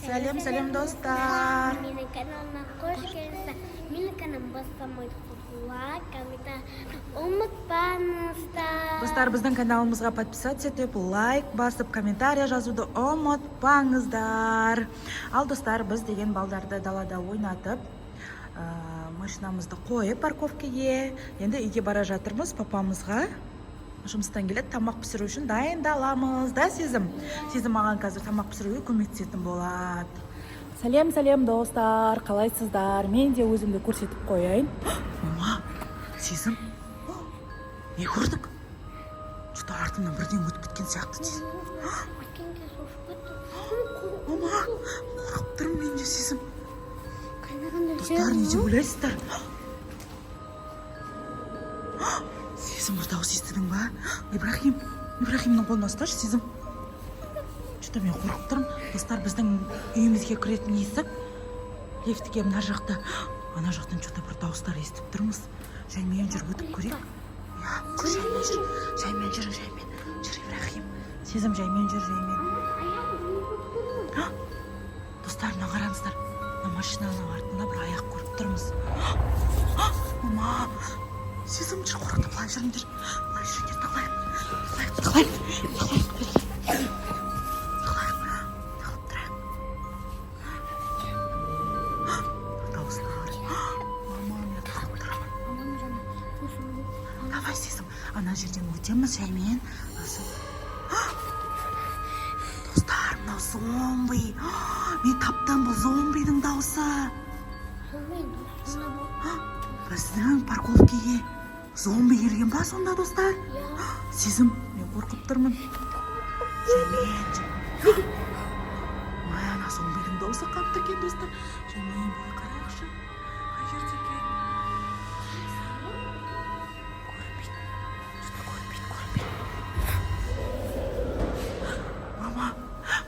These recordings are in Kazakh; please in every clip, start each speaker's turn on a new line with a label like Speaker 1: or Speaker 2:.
Speaker 1: Сәлем достар.
Speaker 2: Менің каналыма қош келдіңіздер. Менің каналым бастамайды лайк, комментарий ұмытпаңыздар.
Speaker 1: Достар, біздің каналымызға подписаться етіп, лайк басып, комментария жазуды ұмытпаңыздар. Ал достар, біз деген балдарды далада ойнатып, машинамызды қойып парковкеге, енді үйге бара жатырмыз. Папамызға жұмыстан келеді, тамақ пісіру үшін дайындаламыз. Да, Сезім? Сезім маған қазір тамақ пісіруге көмектесетін болады. Сәлем достар, қалайсыздар? Мен де өзімді көрсетіп қояйын. Мама, Сезім, не көрдік? Что-то артымнан бірден өтіп кеткен сияқты, Сезім. Мама, қорқып тұрмын мен де, Сезім. Достар, не деп ойлайсыздар? Сезім, бір дауыс естідің ба? Ибрахимнің қолын ұсташы, Сезім. Что-то мен қорқып тұрмын. Достар, біздің үйімізге кіретін есік лифтіге мына жақта, ана жақтан что-то бір дауыстар естіп тұрмыз. Жаймен жүр, өтіп көрейік. Жаймен жүр, Ибрахим. Сезім, жаймен жүр. Достар, мына қараңыздар. Мына машинаның артында бір аяқ көріп тұрмыз. Мама, Сезім, жүр, қорықты, қалай жүріңдер. Давай, Сезім, ана жерден өтеміз жаймен. Достар, мынау зомби. Мен таптым, бұл зомбидің дауысы. Біздің парковкеге зомби келген ба сонда, достар? Сезім, мен қорқып тұрмын. Жаймен. Ана зомбидің дауысы қатты екен, достар. Жаймен, бұға қарайықшы. Қай жерде екен?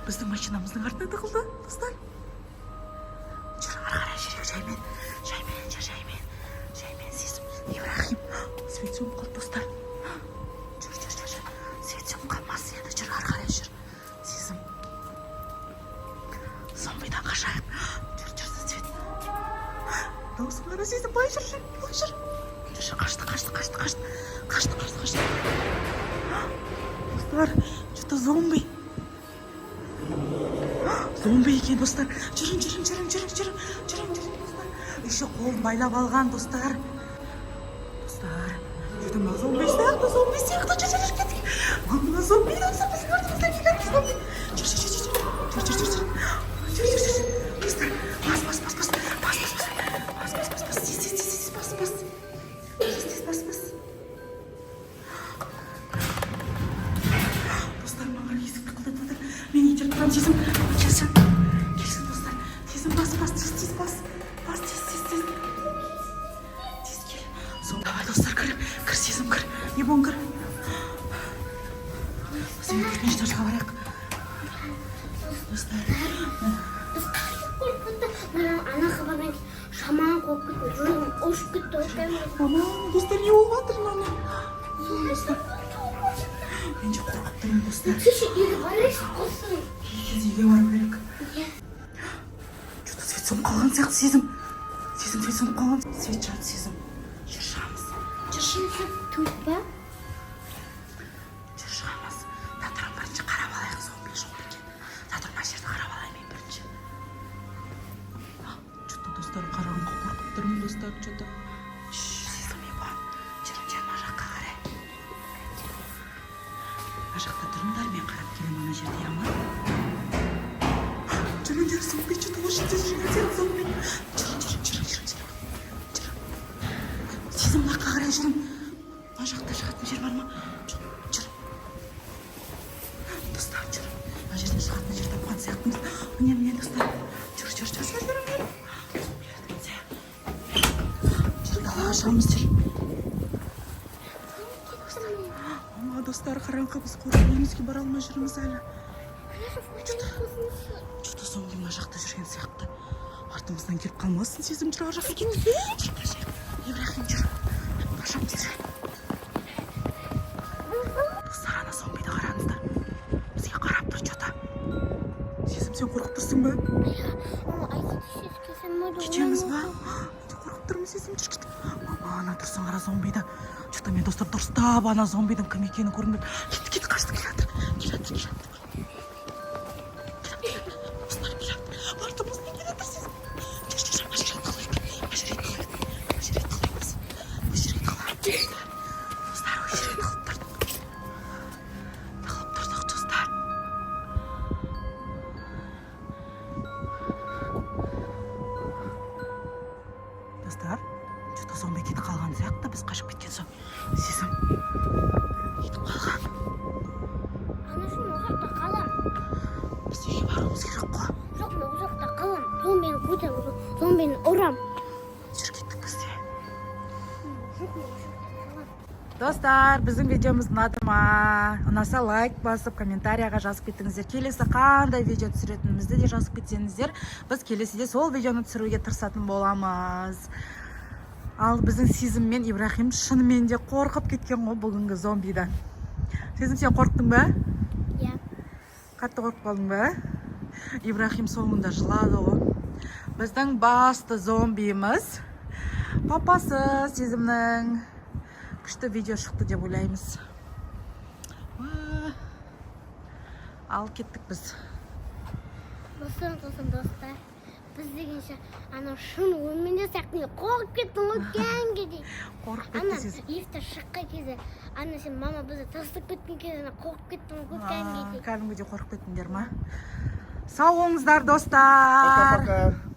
Speaker 1: Біздің машинамыздың артына тығылды, достар. Жүр, ары қарай жүрек, жаймен, Сезім. Ибрахим, свет сөмкір, достар. Жүр. Свет сөмкір қалмас еді, жүр, ары қарай жүр. Сезім. Зомбидан қашайық. Жүр, свет. Даусын ғана, Сезім, бай жүр. Жүр, қашты. Достар, что-то зомби. Зомби екен, достар. Жүрін, достар. Еще қолын байлап алған, достар. Жүрді ма зомби сияқты, жүр, кеткен. Мына зомби дауысы біздің артымыздан келген зомби. Жүр. Достар, бас. Достар, маған есікті қылдатып. Мен итеріп тұрам, Сезім. Келсін, достар. Сезім, бас. Тез кел. Давай, достар, кір, Сезім, кір. Не болын, кір. Сен кірген жерге барайық. Достар.
Speaker 2: Ана хабармен шаман қойып кетті, жүрегім ұшып кетті.
Speaker 1: Мама, достар, не болып жатыр мына? Достар. Мен де қорқып тұрмын, достар.
Speaker 2: Үйге барайықшы, қосын.
Speaker 1: Үйге бару керек. Что-то свет сөніп қалған сияқты, Сезім. Свет сөніп қалған. Свет жанды, Сезім. Жүр, шығамыз.
Speaker 2: Түп па?
Speaker 1: Жүр, шығамыз. Татырым бірінші қарап алайық, зомби жоқ екен. Татыр мына жерді қарап алайын мен бірінші. Что-то, достар, қараңғы қорқып тұрмын, достар, что-то. Сезім, мен бар. Жүр, мына жаққа қарай. Мына жақта тұрыңдар, мен қарап келем ана жерде, ама. Жүріңдер, зомби, что-то очень жүріңдер, зомби. Жүр. Сезім, мына қарай жүрім. Мына жақта шығатын жер бар ма? Жүр. Достар, жүр. Мына жерден шығатын жер тапқан сияқтымыз. Міне, достар. Жүр. Жүр, далаға шығамыз, жүр. Ама, достар, қараңғы, біз қорқып үйімізге бара алмай жүрміз әлі. Что-то зомби мына жақта жүрген сияқты. Артымыздан келіп қалмасын, Сезім, жүр, ар жаққа кет. Ибрахим, жүр. Қашамыз, жүр. Достар, ана зомбиді қараңыздар. Бізге қарап тұр, что-то. Сезім, сен қорқып тұрсың. тұрсың ба? Кетеміз ба? Қорқып тұрмын сезім. Ана тұрсың ара зомбиді. Что-то мен достар дұрыстап ана зомбидің кім екенін көрінбеді. Кет, қарсы келатыр. Достар келатыр. Артымыздан келатыр сезім. Ажырет қылайық. Достар, ажырет қылып тұрдық. Достар. Достар, что-то зомби кетіп қалған сияқты, біз қашып кеткен соң. Сезім. Кетіп қалған.
Speaker 2: Ана шын ұзақта қалам.
Speaker 1: Біз үйге баруымыз керек қой.
Speaker 2: Жоқ, мен ұзақта қалам. Зомбині көтеріп, зомбині ұрам.
Speaker 1: Жүр кеттік біз де.
Speaker 2: Жоқ, мен ұзақта қалам.
Speaker 1: Достар, біздің видеомыз ұнады ма? Ұнаса лайк басып, комментарияға жазып кетіңіздер. Келесі қандай видео түсіретінімізді де жазып кетсеңіздер, біз келесіде сол видеоны түсіруге тырысатын боламыз. Ал біздің Сезім мен Ибрахим шынымен де қорқып кеткен ғой бүгінгі зомбидан. Сезім, сен қорықтың ба?
Speaker 2: Иә.
Speaker 1: Қатты қорқып қалдың ба? Ибрахим соңында жылады ғой. Біздің басты зомбиіміз папасы Сезімнің. Күшті видео шықты деп ойлаймыз. Ал кеттік біз.
Speaker 2: Достар, достар. Біз дегенше, ана шын өлмінде сәқтіне қорқып кеттің өткенге дейді.
Speaker 1: Қорқып
Speaker 2: Ана
Speaker 1: кетті Сезім.
Speaker 2: ефті шыққа кезде, ана сен мама бізді тастап кеткен кезде қорқып кеттің өткенге дейді.
Speaker 1: Кәдімгідей қорқып кеттіңдер ма? Сау болыңыздар достар.
Speaker 3: Пока-пока.